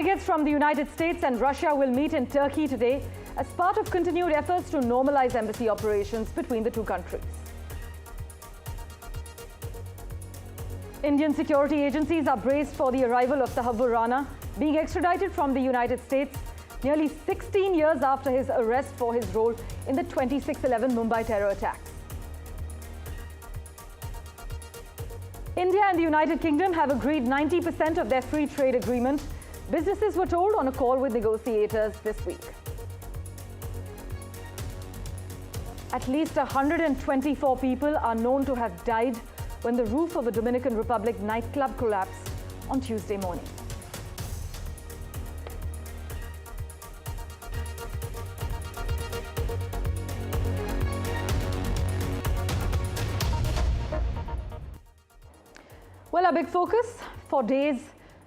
Delegates from the United States and Russia will meet in Turkey today as part of continued efforts to normalize embassy operations between the two countries. Indian security agencies are braced for the arrival of Tahabur Rana, being extradited from the United States nearly 16 years after his arrest for his role in the 26/11 Mumbai terror attacks. India and the United Kingdom have agreed 90% of their free trade agreement. Businesses were told on a call with negotiators this week. At least 124 people are known to have died when the roof of a Dominican Republic nightclub collapsed on Tuesday morning. Well, our big focus for days.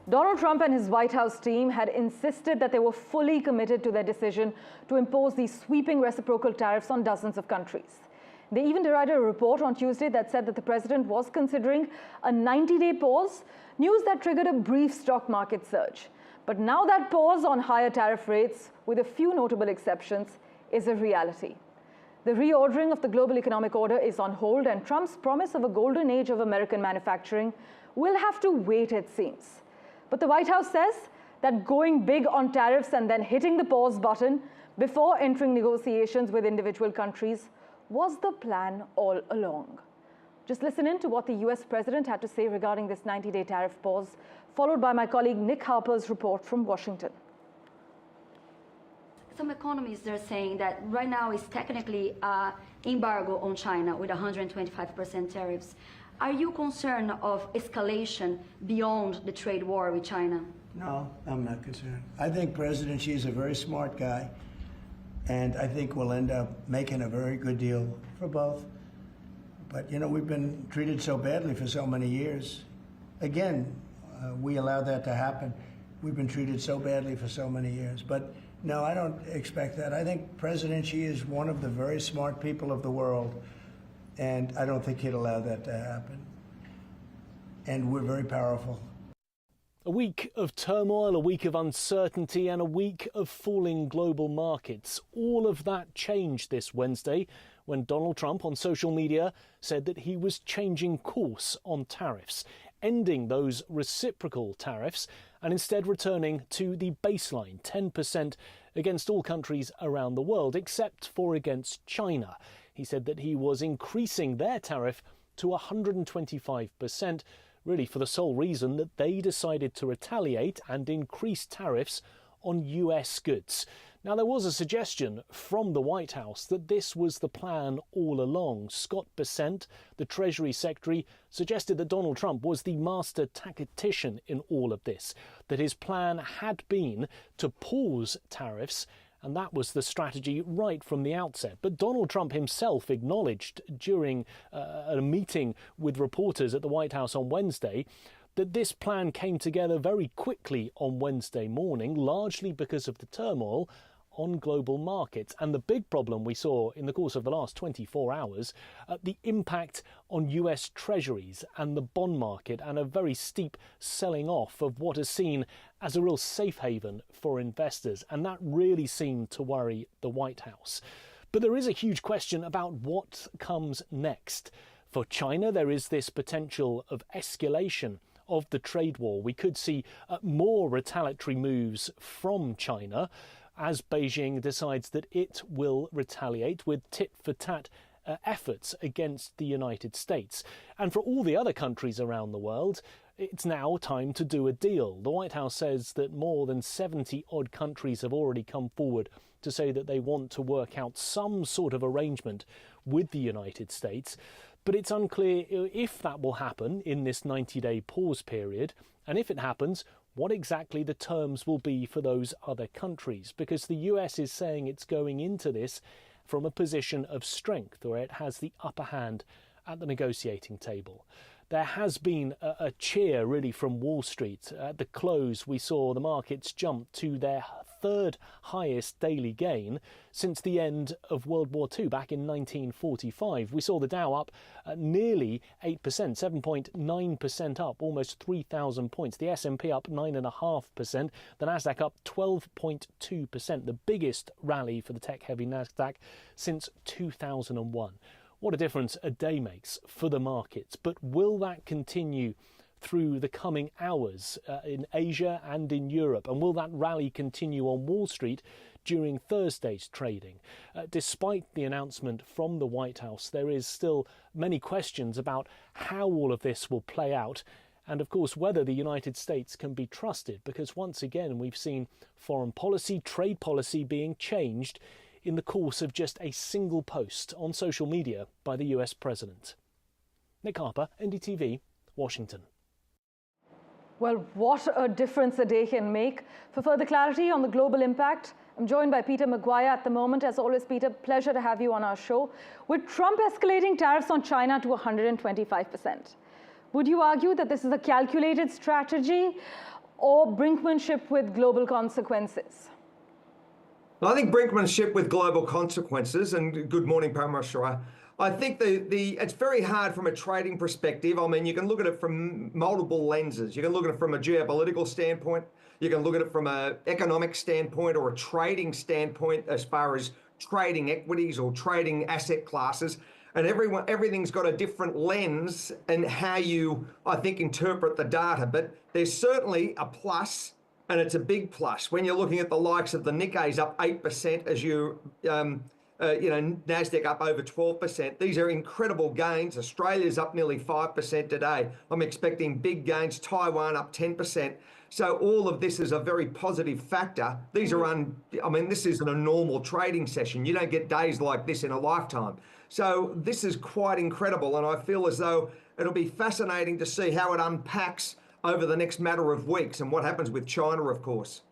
Donald Trump and his White House team had insisted that they were fully committed to their decision to impose these sweeping reciprocal tariffs on dozens of countries. They even derided a report on Tuesday that said that the president was considering a 90-day pause, news that triggered a brief stock market surge. But now that pause on higher tariff rates, with a few notable exceptions, is a reality. The reordering of the global economic order is on hold, and Trump's promise of a golden age of American manufacturing will have to wait, it seems. But the White House says that going big on tariffs and then hitting the pause button before entering negotiations with individual countries was the plan all along. Just listen in to what the US president had to say regarding this 90-day tariff pause, followed by my colleague Nick Harper's report from Washington. Some economists are saying that right now is technically an embargo on China with 125% tariffs. Are you concerned of escalation beyond the trade war with China? No, I'm not concerned. I think President Xi is a very smart guy, and I think we'll end up making a very good deal for both. But, you know, we've been treated so badly for so many years. Again, we allowed that to happen. We've been treated so badly for so many years. But no, I don't expect that. I think President Xi is one of the very smart people of the world, and I don't think he'd allow that to happen. And we're very powerful. A week of turmoil, a week of uncertainty, and a week of falling global markets. All of that changed this Wednesday when Donald Trump on social media said that he was changing course on tariffs, ending those reciprocal tariffs and instead returning to the baseline 10% against all countries around the world, except for against China. He said that he was increasing their tariff to 125%, really for the sole reason that they decided to retaliate and increase tariffs on US goods. Now, there was a suggestion from the White House that this was the plan all along. Scott Bessent, the Treasury Secretary, suggested that Donald Trump was the master tactician in all of this, that his plan had been to pause tariffs, and that was the strategy right from the outset. But Donald Trump himself acknowledged during a meeting with reporters at the White House on Wednesday that this plan came together very quickly on Wednesday morning, largely because of the turmoil on global markets. And the big problem we saw in the course of the last 24 hours, the impact on US treasuries and the bond market, and a very steep selling off of what is seen as a real safe haven for investors. And that really seemed to worry the White House. But there is a huge question about what comes next. For China, there is this potential of escalation of the trade war. We could see more retaliatory moves from China as Beijing decides that it will retaliate with tit-for-tat efforts against the United States. And for all the other countries around the world, it's now time to do a deal. The White House says that more than 70-odd countries have already come forward to say that they want to work out some sort of arrangement with the United States. But it's unclear if that will happen in this 90-day pause period, and if it happens, what exactly the terms will be for those other countries, because the US is saying it's going into this from a position of strength, where it has the upper hand at the negotiating table. There has been a cheer really from Wall Street. At the close, we saw the markets jump to their third highest daily gain since the end of World War II back in 1945. We saw the Dow up nearly 8%, 7.9% up, almost 3,000 points. The S&P up 9.5%, the Nasdaq up 12.2%, the biggest rally for the tech-heavy Nasdaq since 2001. What a difference a day makes for the markets. But will that continue through the coming hours in Asia and in Europe? And will that rally continue on Wall Street during Thursday's trading? Despite the announcement from the White House, there is still many questions about how all of this will play out. And of course, whether the United States can be trusted, because once again, we've seen foreign policy, trade policy being changed in the course of just a single post on social media by the US president. Nick Harper, NDTV, Washington. Well, what a difference a day can make. For further clarity on the global impact, I'm joined by Peter Maguire at the moment. As always, Peter, pleasure to have you on our show. With Trump escalating tariffs on China to 125%, would you argue that this is a calculated strategy or brinkmanship with global consequences? I think brinkmanship with global consequences, and good morning, Parameshwar. I think it's very hard from a trading perspective. I mean, you can look at it from multiple lenses. You can look at it from a geopolitical standpoint. You can look at it from an economic standpoint or a trading standpoint as far as trading equities or trading asset classes. And everything's got a different lens and how you, I think, interpret the data. But there's certainly a plus. And it's a big plus when you're looking at the likes of the Nikkei's up 8% as Nasdaq up over 12%. These are incredible gains. Australia's up nearly 5% today. I'm expecting big gains. Taiwan up 10%. So all of this is a very positive factor. These are this isn't a normal trading session. You don't get days like this in a lifetime. So this is quite incredible. And I feel as though it'll be fascinating to see how it unpacks over the next matter of weeks and what happens with China, of course.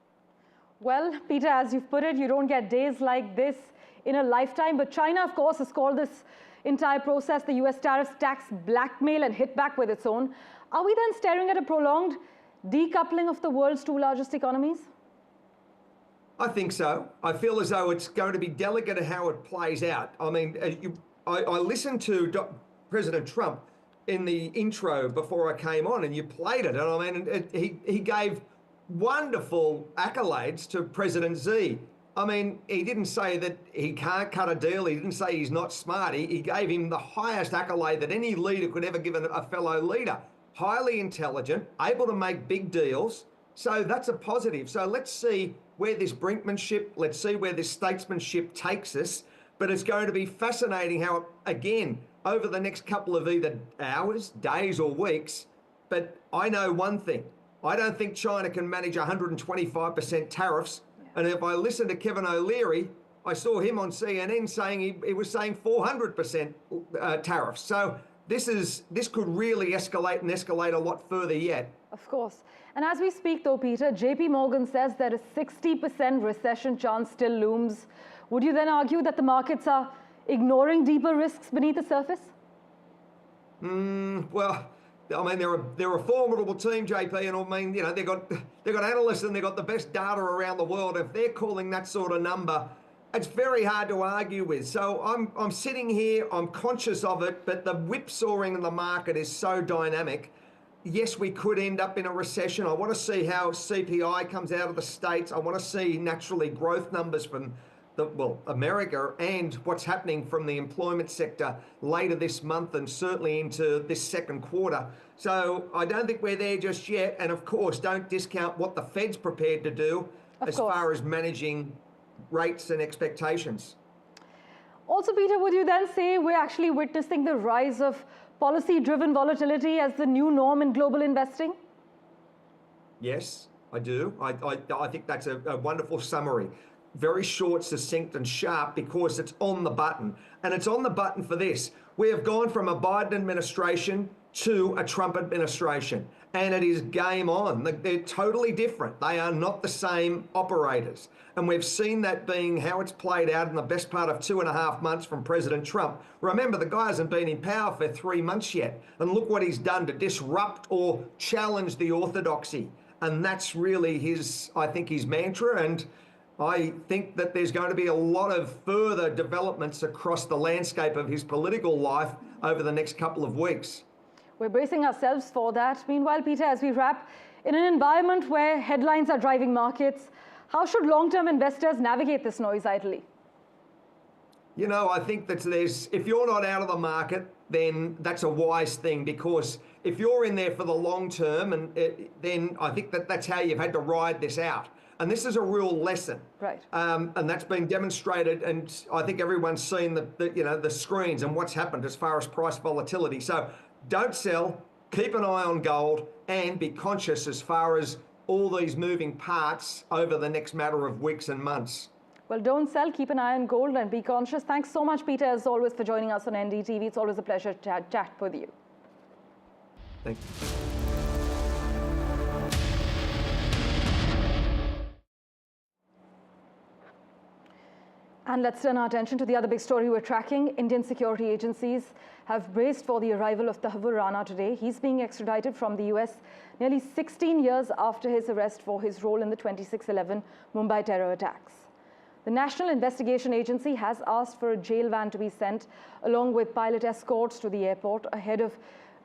Well, Peter, as you've put it, you don't get days like this in a lifetime. But China, of course, has called this entire process the US tariffs tax blackmail and hit back with its own. Are we then staring at a prolonged decoupling of the world's two largest economies? I think so. I feel as though it's going to be delicate in how it plays out. I mean, I listened to President Trump in the intro before I came on, and you played it. And I mean, he gave wonderful accolades to President Xi. I mean, he didn't say that he can't cut a deal. He didn't say he's not smart. He gave him the highest accolade that any leader could ever give a fellow leader. Highly intelligent, able to make big deals. So that's a positive. So let's see where this brinkmanship, let's see where this statesmanship takes us. But it's going to be fascinating how, again, over the next couple of either hours, days or weeks. But I know one thing. I don't think China can manage 125% tariffs. Yeah. And if I listen to Kevin O'Leary, I saw him on CNN saying he was saying 400% tariffs. So this could really escalate and escalate a lot further yet. Of course. And as we speak though, Peter, JP Morgan says that a 60% recession chance still looms. Would you then argue that the markets are ignoring deeper risks beneath the surface? Well, I mean, they're a formidable team, JP, and I mean, they've got analysts and they've got the best data around the world. If they're calling that sort of number, it's very hard to argue with. So I'm sitting here, I'm conscious of it, but the whipsawing in the market is so dynamic. Yes, we could end up in a recession. I want to see how CPI comes out of the States. I want to see naturally growth numbers from America and what's happening from the employment sector later this month and certainly into this second quarter. So I don't think we're there just yet. And of course, don't discount what the Fed's prepared to do as far as managing rates and expectations. Also, Peter, would you then say we're actually witnessing the rise of policy-driven volatility as the new norm in global investing? Yes, I do. I think that's a wonderful summary. Very short, succinct and sharp because it's on the button. And it's on the button for this. We have gone from a Biden administration to a Trump administration. And it is game on. They're totally different. They are not the same operators. And we've seen that being how it's played out in the best part of 2.5 months from President Trump. Remember, the guy hasn't been in power for 3 months yet. And look what he's done to disrupt or challenge the orthodoxy. And that's really his mantra. And I think that there's going to be a lot of further developments across the landscape of his political life over the next couple of weeks. We're bracing ourselves for that. Meanwhile, Peter, as we wrap, in an environment where headlines are driving markets, how should long-term investors navigate this noise idly? You know, I think that if you're not out of the market, then that's a wise thing, because if you're in there for the long term, then I think that's how you've had to ride this out. And this is a real lesson. Right. And that's been demonstrated, and I think everyone's seen the screens and what's happened as far as price volatility. So don't sell, keep an eye on gold, and be conscious as far as all these moving parts over the next matter of weeks and months. Well, don't sell, keep an eye on gold and be conscious. Thanks so much, Peter, as always, for joining us on NDTV. It's always a pleasure to chat with you. Thank you. And let's turn our attention to the other big story we're tracking. Indian security agencies have braced for the arrival of Tahavvur Rana today. He's being extradited from the US nearly 16 years after his arrest for his role in the 26/11 Mumbai terror attacks. The National Investigation Agency has asked for a jail van to be sent along with pilot escorts to the airport ahead of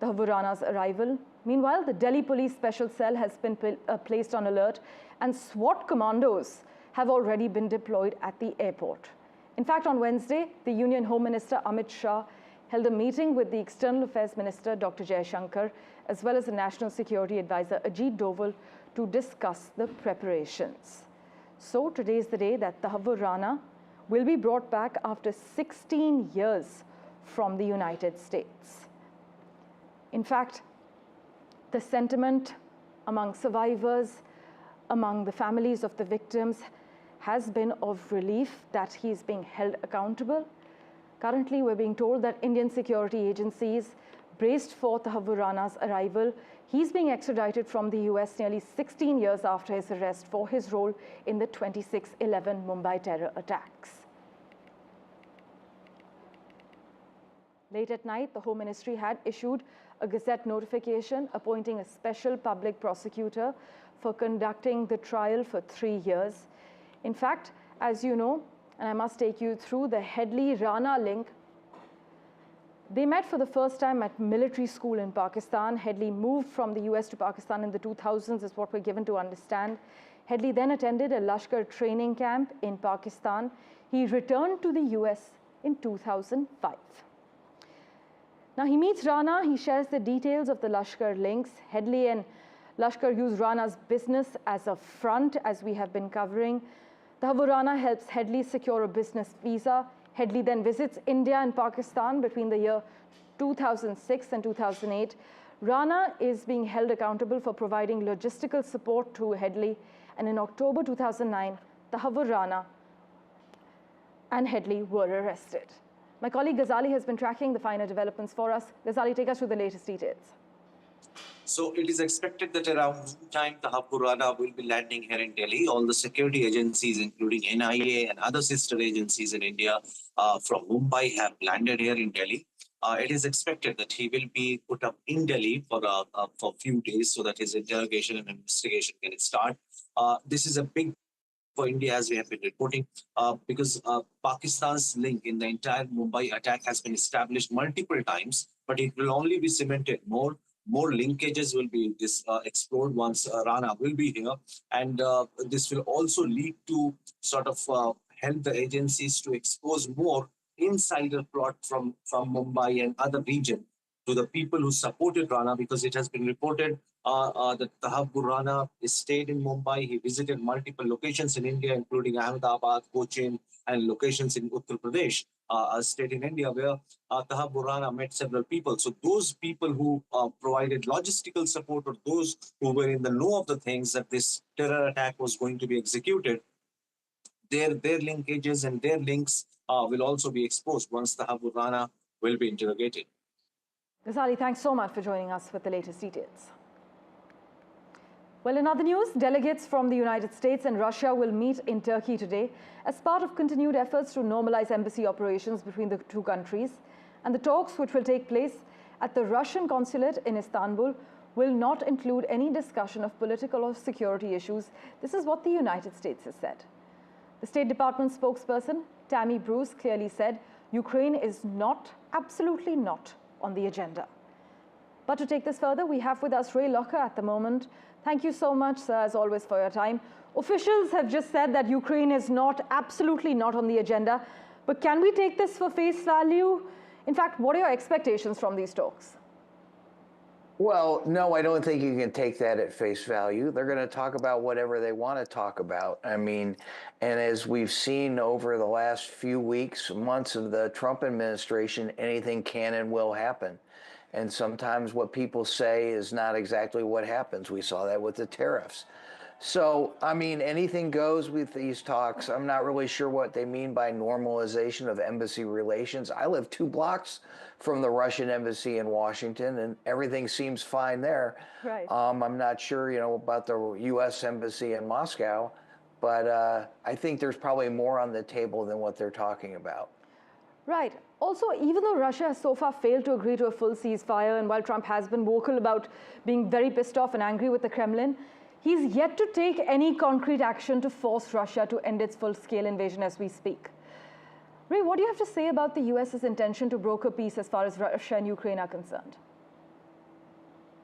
Tahavvur Rana's arrival. Meanwhile, the Delhi Police Special Cell has been placed on alert, and SWAT commandos have already been deployed at the airport. In fact, on Wednesday, the Union Home Minister Amit Shah held a meeting with the External Affairs Minister Dr. Jaishankar, as well as the National Security Advisor Ajit Doval, to discuss the preparations. So today is the day that Tahavvur Rana will be brought back after 16 years from the United States. In fact, the sentiment among survivors, among the families of the victims, has been of relief that he is being held accountable. Currently, we're being told that Indian security agencies braced for Tahavvur Rana's arrival. He's being extradited from the US nearly 16 years after his arrest for his role in the 26/11 Mumbai terror attacks. Late at night, the Home Ministry had issued a Gazette notification appointing a special public prosecutor for conducting the trial for 3 years. In fact, as you know, and I must take you through the Headley-Rana link, they met for the first time at military school in Pakistan. Headley moved from the US to Pakistan in the 2000s, is what we're given to understand. Headley then attended a Lashkar training camp in Pakistan. He returned to the US in 2005. Now he meets Rana, he shares the details of the Lashkar links. Headley and Lashkar use Rana's business as a front, as we have been covering. Tahavvur Rana helps Headley secure a business visa. Headley then visits India and Pakistan between the year 2006 and 2008. Rana is being held accountable for providing logistical support to Headley. And in October 2009, Tahavvur Rana and Headley were arrested. My colleague Ghazali has been tracking the finer developments for us. Ghazali, take us through the latest details. So it is expected that around noontime, Tahavvur Rana will be landing here in Delhi. All the security agencies, including NIA and other sister agencies in India from Mumbai, have landed here in Delhi. It is expected that he will be put up in Delhi for a few days so that his interrogation and investigation can start. This is a big for India, as we have been reporting, because Pakistan's link in the entire Mumbai attack has been established multiple times, but it will only be cemented more. More linkages will be explored once Rana will be here. And this will also lead to sort of help the agencies to expose more insider plot from Mumbai and other region to the people who supported Rana, because it has been reported that Tahavvur Rana stayed in Mumbai. He visited multiple locations in India, including Ahmedabad, Cochin, and locations in Uttar Pradesh, a state in India where Tahavvur Rana met several people. So those people who provided logistical support, or those who were in the know of the things that this terror attack was going to be executed, their linkages and their links will also be exposed once Tahavvur Rana will be interrogated. Ghazali, thanks so much for joining us with the latest details. Well, in other news, delegates from the United States and Russia will meet in Turkey today as part of continued efforts to normalize embassy operations between the two countries. And the talks, which will take place at the Russian consulate in Istanbul, will not include any discussion of political or security issues. This is what the United States has said. The State Department spokesperson, Tammy Bruce, clearly said Ukraine is not, absolutely not, on the agenda. But to take this further, we have with us Ray Locker at the moment. Thank you so much, sir, as always, for your time. Officials have just said that Ukraine is not, absolutely not on the agenda. But can we take this for face value? In fact, what are your expectations from these talks? Well, no, I don't think you can take that at face value. They're going to talk about whatever they want to talk about. I mean, and as we've seen over the last few weeks, months of the Trump administration, anything can and will happen. And sometimes what people say is not exactly what happens. We saw that with the tariffs. So, I mean, anything goes with these talks. I'm not really sure what they mean by normalization of embassy relations. I live 2 blocks from the Russian embassy in Washington, and everything seems fine there. Right. I'm not sure, about the US embassy in Moscow, but I think there's probably more on the table than what they're talking about. Right. Also, even though Russia has so far failed to agree to a full ceasefire, and while Trump has been vocal about being very pissed off and angry with the Kremlin, he's yet to take any concrete action to force Russia to end its full-scale invasion as we speak. Ray, what do you have to say about the US's intention to broker peace as far as Russia and Ukraine are concerned?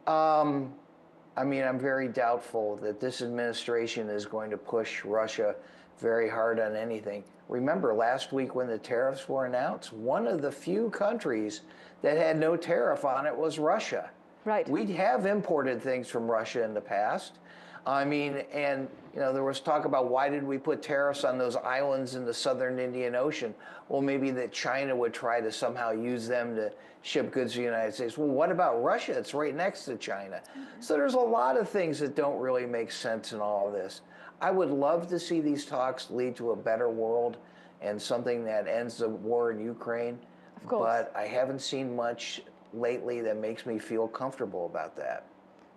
I mean, I'm very doubtful that this administration is going to push Russia very hard on anything. Remember, last week when the tariffs were announced, one of the few countries that had no tariff on it was Russia. Right. We have imported things from Russia in the past. I mean, and there was talk about why did we put tariffs on those islands in the southern Indian Ocean? Well, maybe that China would try to somehow use them to ship goods to the United States. Well, what about Russia? It's right next to China. So there's a lot of things that don't really make sense in all of this. I would love to see these talks lead to a better world and something that ends the war in Ukraine. Of course. But I haven't seen much lately that makes me feel comfortable about that.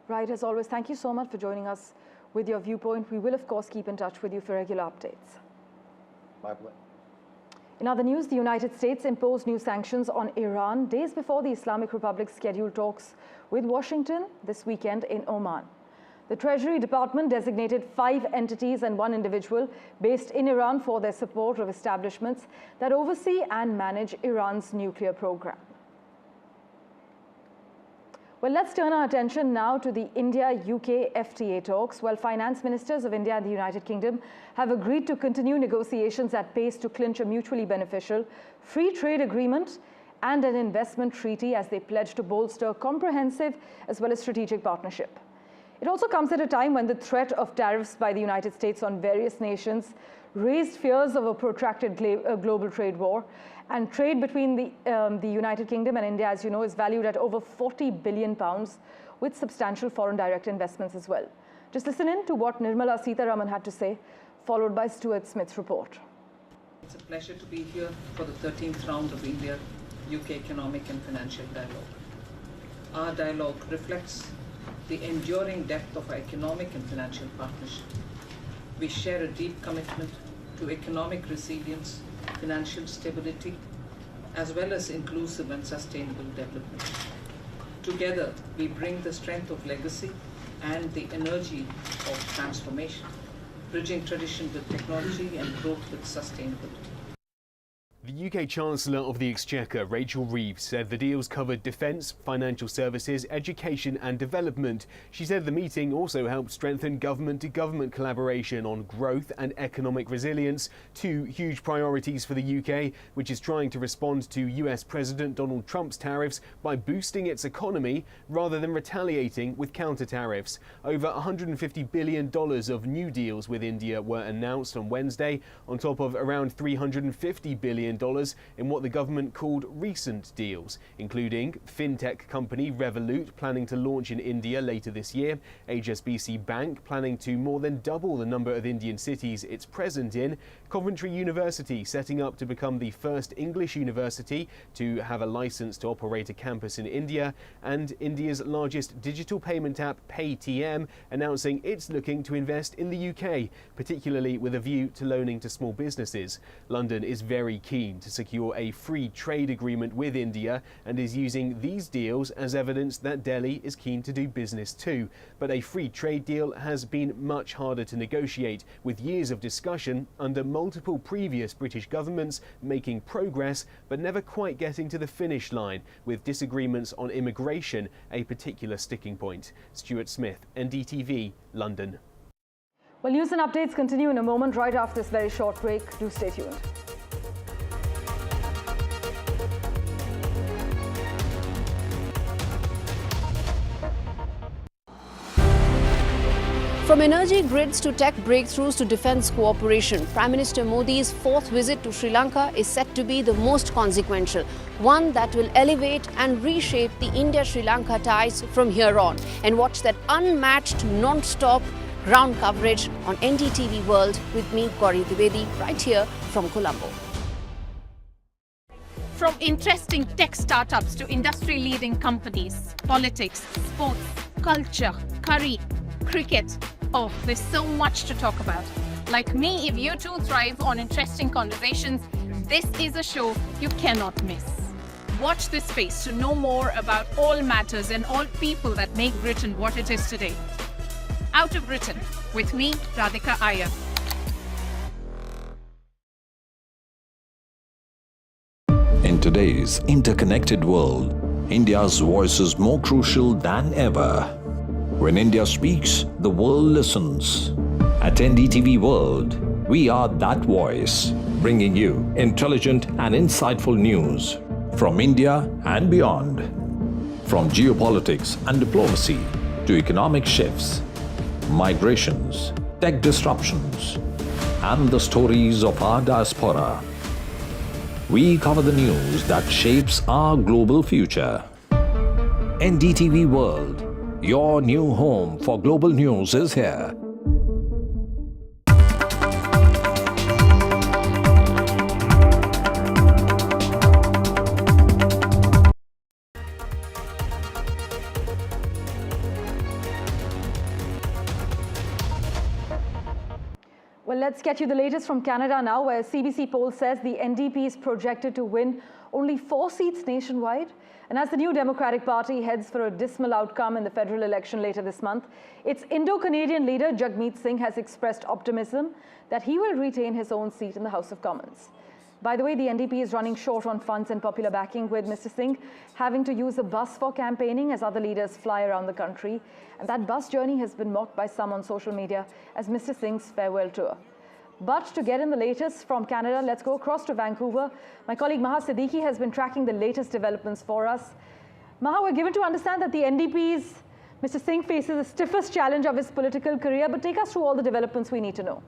Right, as always, thank you so much for joining us with your viewpoint. We will, of course, keep in touch with you for regular updates. My pleasure. In other news, the United States imposed new sanctions on Iran days before the Islamic Republic's scheduled talks with Washington this weekend in Oman. The Treasury Department designated 5 entities and 1 individual based in Iran for their support of establishments that oversee and manage Iran's nuclear program. Well, let's turn our attention now to the India-UK FTA talks. Well, finance ministers of India and the United Kingdom have agreed to continue negotiations at pace to clinch a mutually beneficial free trade agreement and an investment treaty as they pledge to bolster comprehensive as well as strategic partnership. It also comes at a time when the threat of tariffs by the United States on various nations raised fears of a protracted global trade war. And trade between the United Kingdom and India, as you know, is valued at over £40 billion, with substantial foreign direct investments as well. Just listen in to what Nirmala Sitharaman had to say, followed by Stuart Smith's report. It's a pleasure to be here for the 13th round of India-UK economic and financial dialogue. Our dialogue reflects the enduring depth of our economic and financial partnership. We share a deep commitment to economic resilience, financial stability, as well as inclusive and sustainable development. Together, we bring the strength of legacy and the energy of transformation, bridging tradition with technology and growth with sustainability. The UK Chancellor of the Exchequer, Rachel Reeves, said the deals covered defence, financial services, education and development. She said the meeting also helped strengthen government-to-government collaboration on growth and economic resilience, 2 huge priorities for the UK, which is trying to respond to US President Donald Trump's tariffs by boosting its economy rather than retaliating with counter-tariffs. Over $150 billion of new deals with India were announced on Wednesday, on top of around $350 billion in what the government called recent deals, including fintech company Revolut planning to launch in India later this year, HSBC Bank planning to more than double the number of Indian cities it's present in, Coventry University setting up to become the first English university to have a license to operate a campus in India, and India's largest digital payment app Paytm announcing it's looking to invest in the UK, particularly with a view to loaning to small businesses. London is very keen keen to secure a free trade agreement with India and is using these deals as evidence that Delhi is keen to do business too. But a free trade deal has been much harder to negotiate, with years of discussion under multiple previous British governments making progress but never quite getting to the finish line, with disagreements on immigration a particular sticking point. Stuart Smith, NDTV, London. Well, news and updates continue in a moment right after this very short break. Do stay tuned. From energy grids to tech breakthroughs to defence cooperation, Prime Minister Modi's fourth visit to Sri Lanka is set to be the most consequential, one that will elevate and reshape the India-Sri Lanka ties from here on. And watch that unmatched, non-stop ground coverage on NDTV World with me, Gauri Dwivedi, right here from Colombo. From interesting tech startups to industry-leading companies, politics, sports, culture, curry, cricket. Oh, there's so much to talk about. Like me, if you too thrive on interesting conversations, this is a show you cannot miss. Watch this space to know more about all matters and all people that make Britain what it is today. Out of Britain, with me, Radhika Iyer. In today's interconnected world, India's voice is more crucial than ever. When India speaks, the world listens. At NDTV World, we are that voice, bringing you intelligent and insightful news from India and beyond. From geopolitics and diplomacy to economic shifts, migrations, tech disruptions, and the stories of our diaspora. We cover the news that shapes our global future. NDTV World, your new home for global news, is here. Well, let's get you the latest from Canada now, where a CBC poll says the NDP is projected to win only 4 seats nationwide. And as the new Democratic Party heads for a dismal outcome in the federal election later this month, its Indo-Canadian leader Jagmeet Singh has expressed optimism that he will retain his own seat in the House of Commons. By the way, the NDP is running short on funds and popular backing, with Mr. Singh having to use a bus for campaigning as other leaders fly around the country. And that bus journey has been mocked by some on social media as Mr. Singh's farewell tour. But to get in the latest from Canada, let's go across to Vancouver. My colleague Maha Siddiqui has been tracking the latest developments for us. Maha, we're given to understand that the NDP's Mr. Singh faces the stiffest challenge of his political career, but take us through all the developments we need to know.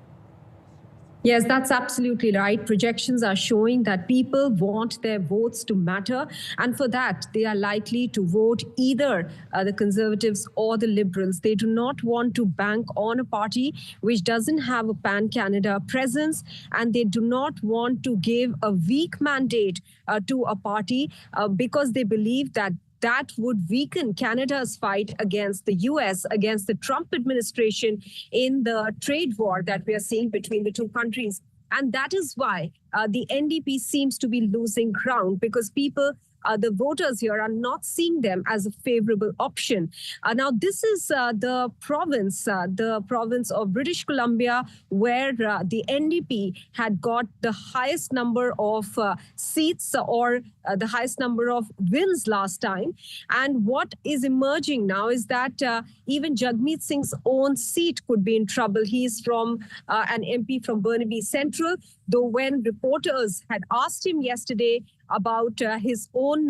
Yes, that's absolutely right. Projections are showing that people want their votes to matter. And for that, they are likely to vote either the Conservatives or the Liberals. They do not want to bank on a party which doesn't have a pan-Canada presence. And they do not want to give a weak mandate to a party because they believe that would weaken Canada's fight against the US, against the Trump administration in the trade war that we are seeing between the two countries. And that is why the NDP seems to be losing ground, because people, the voters here, are not seeing them as a favorable option. Now, this is the province of British Columbia, where the NDP had got the highest number of seats or the highest number of wins last time. And what is emerging now is that even Jagmeet Singh's own seat could be in trouble. He is from an MP from Burnaby Central, though when reporters had asked him yesterday about his own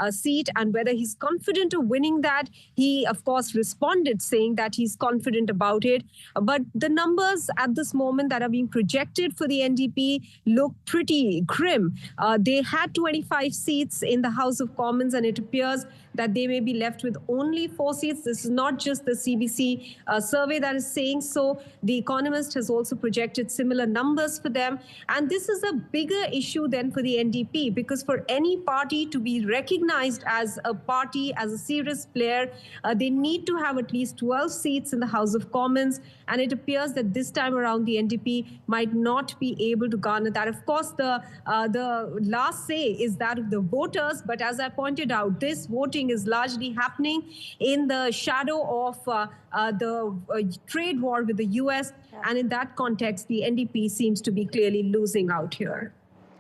seat and whether he's confident of winning that, he, of course, responded saying that he's confident about it. But the numbers at this moment that are being projected for the NDP look pretty grim. They had 25 seats in the House of Commons, and it appears that they may be left with only 4 seats. This is not just the CBC survey that is saying so. The Economist has also projected similar numbers for them. And this is a bigger issue than for the NDP, because for any party to be recognized as a party, as a serious player, they need to have at least 12 seats in the House of Commons. And it appears that this time around the NDP might not be able to garner that. Of course, the last say is that of the voters. But as I pointed out, this voting is largely happening in the shadow of the trade war with the US. And in that context, the NDP seems to be clearly losing out here.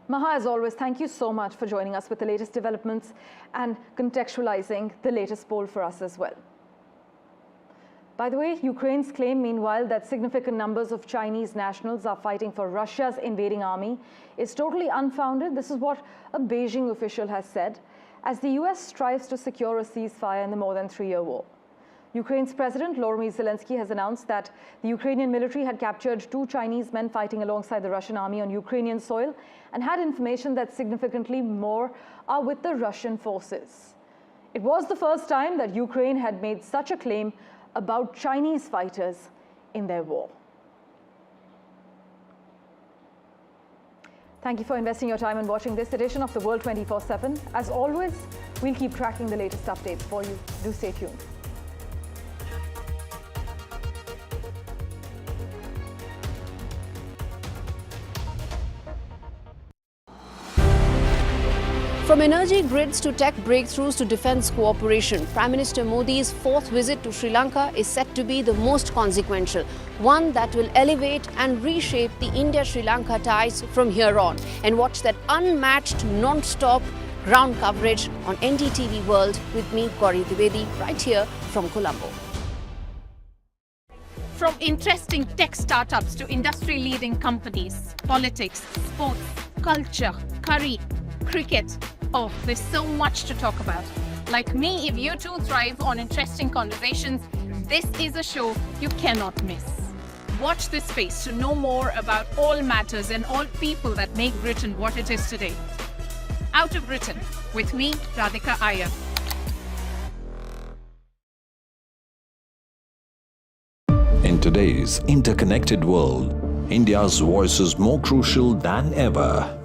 Maha, as always, thank you so much for joining us with the latest developments and contextualizing the latest poll for us as well. By the way, Ukraine's claim, meanwhile, that significant numbers of Chinese nationals are fighting for Russia's invading army is totally unfounded. This is what a Beijing official has said, as the US strives to secure a ceasefire in the more than 3-year war. Ukraine's President Volodymyr Zelensky has announced that the Ukrainian military had captured 2 Chinese men fighting alongside the Russian army on Ukrainian soil and had information that significantly more are with the Russian forces. It was the first time that Ukraine had made such a claim about Chinese fighters in their war. Thank you for investing your time in watching this edition of The World 24/7. As always, we'll keep tracking the latest updates for you. Do stay tuned. From energy grids to tech breakthroughs to defense cooperation, Prime Minister Modi's 4th visit to Sri Lanka is set to be the most consequential, one that will elevate and reshape the India-Sri Lanka ties from here on. And watch that unmatched, non-stop ground coverage on NDTV World with me, Gauri Dwivedi, right here from Colombo. From interesting tech startups to industry-leading companies, politics, sports, culture, curry, cricket. Oh, there's so much to talk about. Like me, if you too thrive on interesting conversations, this is a show you cannot miss. Watch this space to know more about all matters and all people that make Britain what it is today. Out of Britain, with me, Radhika Iyer. In today's interconnected world, India's voice is more crucial than ever.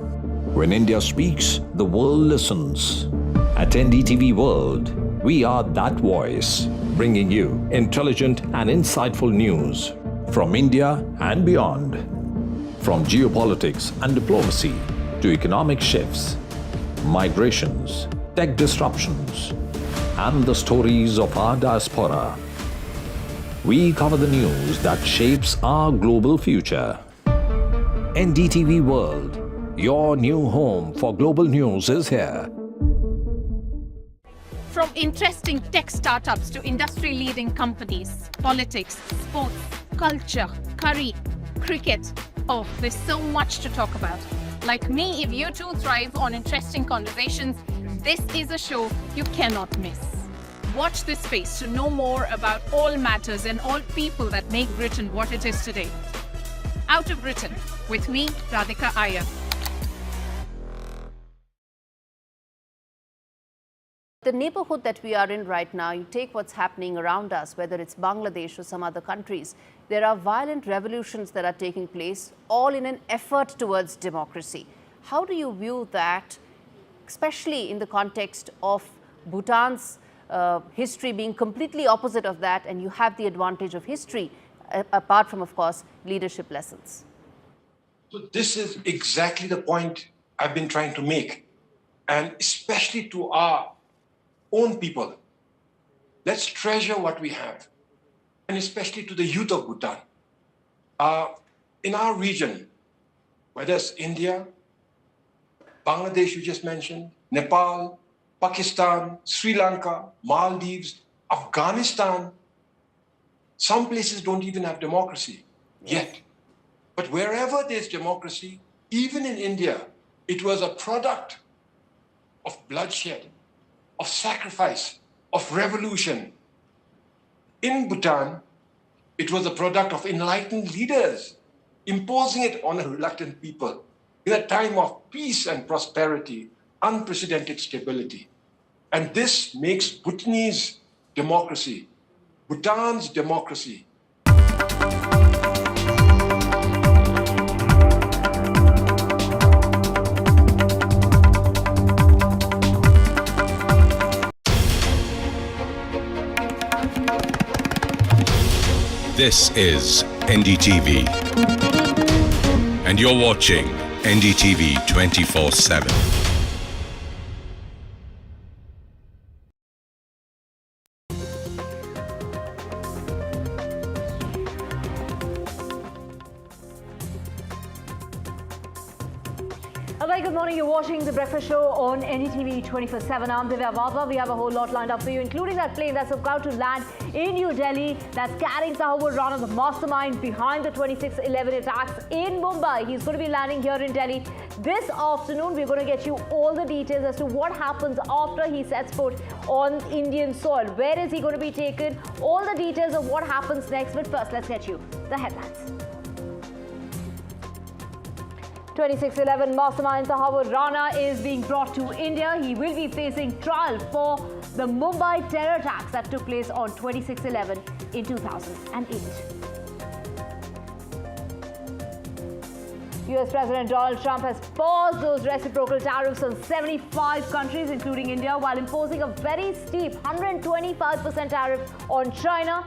When India speaks, the world listens. At NDTV World, we are that voice, bringing you intelligent and insightful news from India and beyond. From geopolitics and diplomacy to economic shifts, migrations, tech disruptions, and the stories of our diaspora. We cover the news that shapes our global future. NDTV World, your new home for global news, is here. From interesting tech startups to industry-leading companies, politics, sports, culture, curry, cricket. Oh, there's so much to talk about. Like me, if you too thrive on interesting conversations, this is a show you cannot miss. Watch this space to know more about all matters and all people that make Britain what it is today. Out of Britain, with me, Radhika Iyer. The neighborhood that we are in right now, you take what's happening around us, whether it's Bangladesh or some other countries, there are violent revolutions that are taking place, all in an effort towards democracy. How do you view that, especially in the context of Bhutan's history being completely opposite of that, and you have the advantage of history, apart from, of course, leadership lessons? So this is exactly the point I've been trying to make, and especially to our own people. Let's treasure what we have, and especially to the youth of Bhutan. In our region, whether it's India, Bangladesh you just mentioned, Nepal, Pakistan, Sri Lanka, Maldives, Afghanistan, some places don't even have democracy yet. But wherever there's democracy, even in India, it was a product of bloodshed, of sacrifice, of revolution. In Bhutan, it was a product of enlightened leaders imposing it on a reluctant people in a time of peace and prosperity, unprecedented stability. And this makes Bhutanese democracy, Bhutan's democracy, This is NDTV, and you're watching NDTV 24/7. A very good morning. You're watching The Breakfast Show on NDTV 24/7. I'm Divya Wadhwa. We have a whole lot lined up for you, including that plane that's about to land in New Delhi that's carrying Sahawur Rana, the mastermind behind the 26/11 attacks in Mumbai. He's going to be landing here in Delhi this afternoon. We're going to get you all the details as to what happens after he sets foot on Indian soil. Where is he going to be taken? All the details of what happens next. But first, let's get you the headlines. 26/11 mastermind Sahawur Rana is being brought to India. He will be facing trial for the Mumbai terror attacks that took place on 26/11 in 2008. US President Donald Trump has paused those reciprocal tariffs on 75 countries, including India, while imposing a very steep 125% tariff on China.